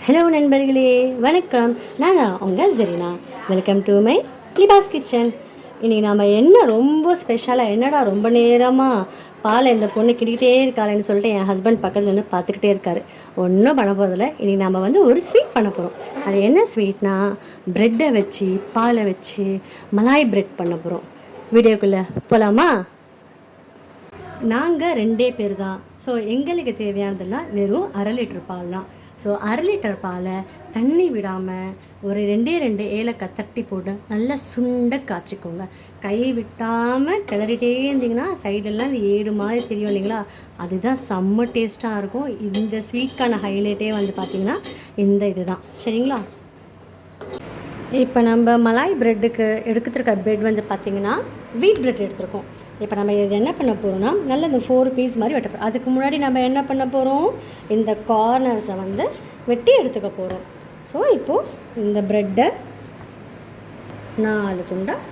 Hello நண்பர்களே, வணக்கம். நானா உங்கள் Jerina. Welcome to my Libas kitchen. இன்றைக்கி நம்ம என்ன ரொம்ப ஸ்பெஷலாக, என்னடா ரொம்ப நேரமாக பாலை இந்த பொண்ணு கிட்டிகிட்டே இருக்காளேன்னு சொல்லிட்டு என் ஹஸ்பண்ட் பக்கத்தில் நின்று பார்த்துக்கிட்டே இருக்காரு. ஒன்றும் பண்ண போகிறதில்ல. இன்றைக்கி நம்ம வந்து ஒரு ஸ்வீட் பண்ண போகிறோம். அது என்ன ஸ்வீட்னா, ப்ரெட்டை வச்சு பாலை வச்சு மலாய் ப்ரெட் பண்ண போகிறோம். வீடியோக்குள்ளே போகலாமா? நாங்கள் 2 பேர் தான். ஸோ எங்களுக்கு தேவையானதெல்லாம் வெறும் 1/2 லிட்டர் பால் தான். ஸோ 1/2 லிட்டர் பாலை தண்ணி விடாமல் ஒரு 2 ஏலக்காய் தட்டி போட்டு நல்லா சுண்ட காய்ச்சிக்கோங்க. கை விட்டாமல் கிளறிட்டே இருந்தீங்கன்னா சைடெல்லாம் ஏடு மாதிரி தெரியும் இல்லைங்களா? அதுதான் செம்ம டேஸ்ட்டாக இருக்கும். இந்த ஸ்வீட்கான ஹைலைட்டே வந்து பார்த்திங்கன்னா இந்த இது தான். சரிங்களா? இப்போ நம்ம மலாய் ப்ரெட்டுக்கு எடுத்துருக்க ப்ரெட் வந்து பார்த்திங்கன்னா வீட் ப்ரெட் எடுத்துருக்கோம். இப்போ நம்ம இது என்ன பண்ண போகிறோம்னா, நல்ல இந்த 4 பீஸ் மாதிரி வெட்ட போகிறோம். அதுக்கு முன்னாடி நம்ம என்ன பண்ண போகிறோம், இந்த கார்னர்ஸை வந்து வெட்டி எடுத்துக்க போகிறோம். ஸோ இப்போது இந்த ப்ரெட்டை 4 துண்டாக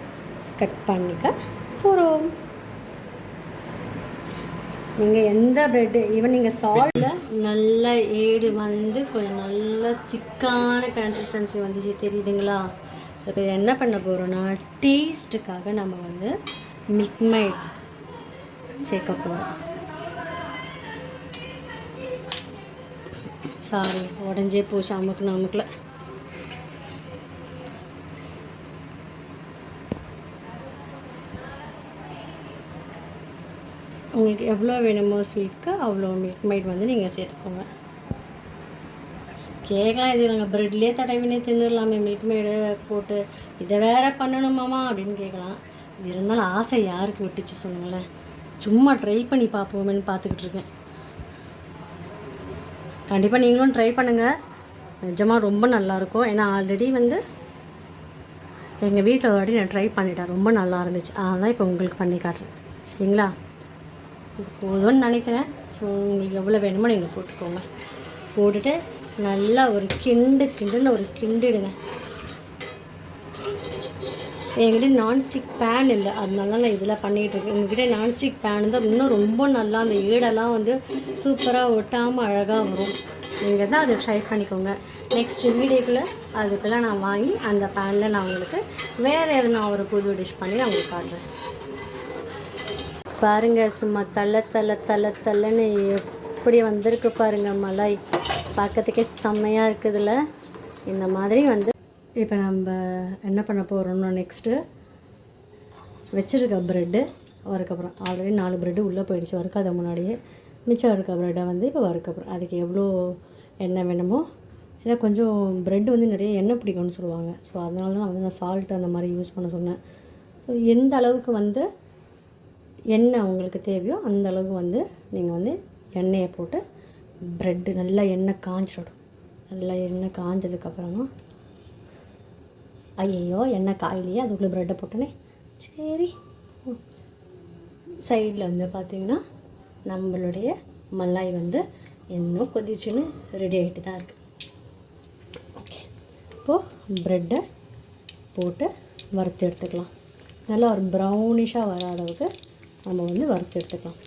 கட் பண்ணிக்க போகிறோம். நீங்கள் எந்த ப்ரெட்டு, ஈவன் நீங்கள் சால்ட்டில் நல்ல ஏடு வந்து கொஞ்சம் நல்ல திக்கான கன்சிஸ்டன்சி வந்துச்சு தெரியுதுங்களா? ஸோ இப்போ என்ன பண்ண போகிறோன்னா, டேஸ்ட்டுக்காக நம்ம வந்து மில்க் மைட் சேர்க்க போகிறோம். சாரி, உடஞ்சே போச்சு அமுக்கில். உங்களுக்கு எவ்வளோ வேணுமோ ஸ்வீட்க்கு அவ்வளோ மில்க் மைட் வந்து நீங்கள் சேர்த்துக்கோங்க. கேட்கலாம், இது நாங்கள் ப்ரெட்லேயே தடவினே தின்னுடலாமே மில்க் மைடு போட்டு, இதை வேறு பண்ணணுமாமா அப்படின்னு கேட்கலாம். இது இருந்தாலும் ஆசை யாருக்கு விட்டுச்சு சொல்லுங்களேன். சும்மா ட்ரை பண்ணி பார்ப்போமேன்னு பார்த்துக்கிட்டு இருக்கேன். கண்டிப்பாக நீங்களும் ட்ரை பண்ணுங்கள். நிஜமாக ரொம்ப நல்லாயிருக்கும். ஏன்னா ஆல்ரெடி வந்து எங்கள் வீட்டில் ஒரு வாட்டி நான் ட்ரை பண்ணிட்டேன், ரொம்ப நல்லா இருந்துச்சு. அதான் இப்போ உங்களுக்கு பண்ணி காட்டுறேன். சரிங்களா? இது போதும்னு நினைக்கிறேன். ஸோ உங்களுக்கு எவ்வளோ வேணுமோ நீங்கள் போட்டுக்கோங்க. போட்டுட்டு நல்லா ஒரு கிண்டுன்னு ஒரு கிண்டிடுங்க. என்கிட்ட நான்ஸ்டிக் பேன் இல்லை, அதனால நான் இதில் பண்ணிகிட்ருக்கேன். உங்கள்கிட்ட நான்ஸ்டிக் பேன் தான் இன்னும் ரொம்ப நல்லா அந்த ஏடெல்லாம் வந்து சூப்பராக ஒட்டாமல் அழகாக வரும். நீங்கள் தான் அதை ட்ரை பண்ணிக்கோங்க. நெக்ஸ்ட் வீடியோக்குள்ளே அதுக்குள்ளே நான் வாங்கி அந்த பேனில் நான் உங்களுக்கு வேறு எதுனா ஒரு புது டிஷ் பண்ணி நான் உங்களுக்கு காட்டுறேன். பாருங்கள், சும்மா தள்ளன்னு எப்படி வந்திருக்கு பாருங்கள் மலாய். பார்க்கறதுக்கே செம்மையாக இருக்குதுல்ல. இந்த மாதிரி வந்து இப்போ நம்ம என்ன பண்ண போகிறோம்னா, நெக்ஸ்ட்டு வச்சுருக்க ப்ரெட்டு வறுக்கப்புறம் ஆல்ரெடி 4 ப்ரெட்டு உள்ளே போயிடுச்சு வறுக்காத முன்னாடியே. மிச்சம் இருக்க ப்ரெட்டை வந்து இப்போ வறுக்கப்புறம் அதுக்கு எவ்வளோ எண்ணெய் வேணுமோ, ஏன்னா கொஞ்சம் ப்ரெட்டு வந்து நிறைய எண்ணெய் பிடிக்கும்னு சொல்லுவாங்க. ஸோ அதனால தான் வந்து நான் சால்ட்டு அந்த மாதிரி யூஸ் பண்ண சொன்னேன். ஸோ எந்த அளவுக்கு வந்து எண்ணெய் உங்களுக்கு தேவையோ அந்த அளவுக்கு வந்து நீங்கள் வந்து எண்ணெயை போட்டு ப்ரெட்டு நல்லா எண்ணெய் காஞ்சிடும். நல்லா எண்ணெய் காஞ்சதுக்கப்புறமா, ஐயோ எண்ணெய் காயிலையே அதுக்குள்ளே ப்ரெட்டை போட்டோன்னே, சரி சைடில் வந்து பார்த்திங்கன்னா நம்மளுடைய மலாய் வந்து இன்னும் கொதிச்சுன்னு ரெடி ஆகிட்டு தான் இருக்குது. ஓகே, இப்போது ப்ரெட்டை போட்டு வறுத்து எடுத்துக்கலாம். நல்லா ஒரு ப்ரௌனிஷாக வர அளவுக்கு நம்ம வந்து வறுத்து எடுத்துக்கலாம்.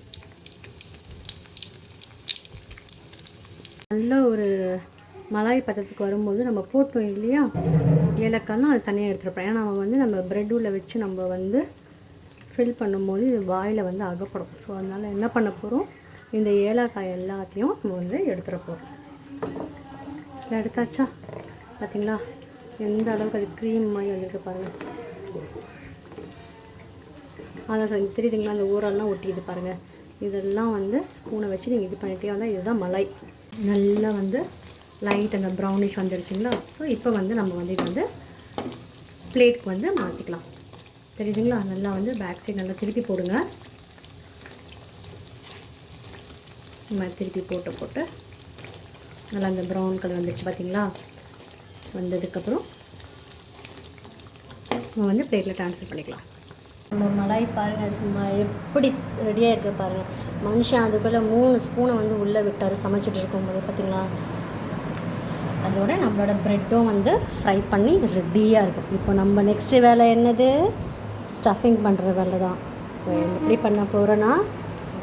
நல்ல ஒரு மலாய் பதத்துக்கு வரும்போது நம்ம போட்டோம் இல்லையா ஏலக்காய்லாம், அது தனியாக எடுத்துருப்போம். ஏன்னா நம்ம ப்ரெட் உள்ள வச்சு நம்ம வந்து ஃபில் பண்ணும்போது இது வாயில் வந்து அகப்படும். ஸோ அதனால் என்ன பண்ண போகிறோம், இந்த ஏலக்காய் எல்லாத்தையும் நம்ம வந்து எடுத்துட போகிறோம். எடுத்தாச்சா? பார்த்திங்களா எந்த அளவுக்கு அது க்ரீம் மாதிரி வந்துருக்கு பாருங்கள். அதான் சார் தெரியுதுங்களா, அந்த ஊரெல்லாம் ஒட்டிது பாருங்கள். இதெல்லாம் வந்து ஸ்பூனை வச்சு நீங்கள் இது பண்ணிட்டே வந்தால் இதுதான் மலாய். நல்லா வந்து லைட் அந்த ப்ரௌனிஷ் வந்துடுச்சிங்களா? ஸோ இப்போ வந்து நம்ம வந்து இது வந்து பிளேட்க்கு வந்து மாற்றிக்கலாம். தெரியுதுங்களா? நல்லா வந்து பேக் சைடு நல்லா திருப்பி போடுங்க. இந்த மாதிரி திருப்பி போட்டு நல்லா அந்த ப்ரௌன் கலர் வந்துடுச்சு பார்த்திங்களா? வந்ததுக்கப்புறம் நம்ம வந்து பிளேட்டில் ட்ரான்ஸ்ஃபர் பண்ணிக்கலாம். நம்ம மலாய் பாருங்கள், சும்மா எப்படி ரெடியாக இருக்குது பாருங்கள். மனுஷன் அதுக்குள்ளே 3 ஸ்பூனை வந்து உள்ளே விட்டார் சமைச்சிட்டு இருக்கும்போது பார்த்திங்களா? அதோட நம்மளோட ப்ரெட்டும் வந்து ஃப்ரை பண்ணி ரெடியாக இருக்கும். இப்போ நம்ம நெக்ஸ்ட்டு வேலை என்னது, ஸ்டஃபிங் பண்ணுற வேலை தான். ஸோ எப்படி பண்ண போகிறேன்னா,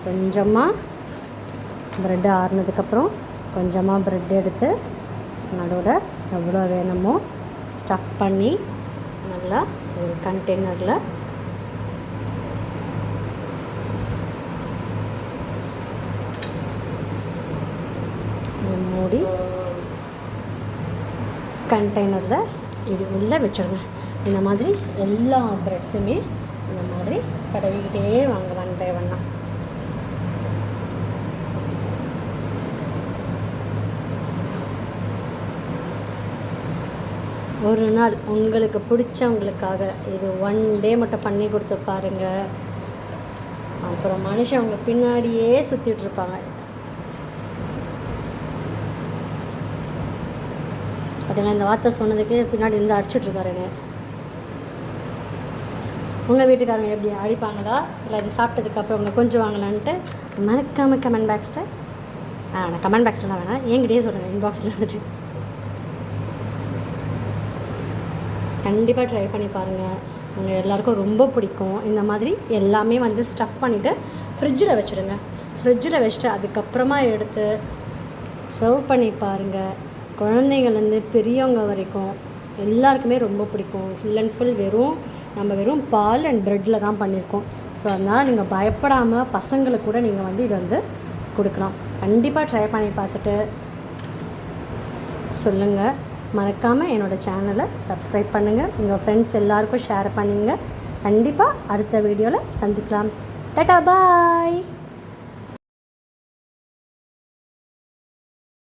கொஞ்சமாக ப்ரெட்டு ஆறுனதுக்கப்புறம் கொஞ்சமாக ப்ரெட் எடுத்து அதோட எவ்வளோ வேணுமோ ஸ்டஃப் பண்ணி நல்லா ஒரு கண்டெய்னரில் மூடி கண்டெய்னரில் இது உள்ளே வச்சிடுங்க. இந்த மாதிரி எல்லா ப்ரெட்ஸுமே இந்த மாதிரி தடவிக்கிட்டே வாங்க ஒன் பை ஒன்னாக. ஒரு நாள் உங்களுக்கு பிடிச்சவங்களுக்காக இது ஒன் டே மட்டும் பண்ணி கொடுத்து பாருங்கள். அப்புறம் மனுஷன் அவங்க பின்னாடியே சுற்றிட்டுருப்பாங்க. பார்த்தீங்கன்னா இந்த வார்த்தை சொன்னதுக்கு பின்னாடி இருந்து அடிச்சிட்ருக்காருங்க. உங்கள் வீட்டுக்காரங்க எப்படி அடிப்பாங்களா இல்லை அது சாப்பிட்டதுக்கப்புறம் அவங்க கொஞ்சம் வாங்கலான்ட்டு மறக்காமல் கமெண்ட் பாக்ஸில் நான் கமெண்ட் பாக்ஸ்லாம் வேணாம் என்கிட்டயே சொல்லுங்கள், இன்பாக்ஸில் வந்துட்டு. கண்டிப்பாக ட்ரை பண்ணி பாருங்கள், உங்கள் எல்லாேருக்கும் ரொம்ப பிடிக்கும். இந்த மாதிரி எல்லாமே வந்து ஸ்டஃப் பண்ணிவிட்டு ஃப்ரிட்ஜில் வச்சுடுங்க. ஃப்ரிட்ஜில் வச்சுட்டு அதுக்கப்புறமா எடுத்து சர்வ் பண்ணி பாருங்கள். குழந்தைங்கள்லேருந்து பெரியவங்க வரைக்கும் எல்லாருக்குமே ரொம்ப பிடிக்கும். ஃபுல் அண்ட் ஃபுல் நம்ம வெறும் பால் அண்ட் ப்ரெட்டில் தான் பண்ணியிருக்கோம். ஸோ அதனால் நீங்கள் பயப்படாமல் பசங்களுக்கு கூட நீங்கள் வந்து இதை வந்து கொடுக்கலாம். கண்டிப்பாக ட்ரை பண்ணி பார்த்துட்டு சொல்லுங்கள். மறக்காமல் என்னோடய சேனலை சப்ஸ்கிரைப் பண்ணுங்கள். உங்கள் ஃப்ரெண்ட்ஸ் எல்லாருக்கும் ஷேர் பண்ணுங்கள். கண்டிப்பாக அடுத்த வீடியோவில் சந்திக்கலாம். டாடா பாய்.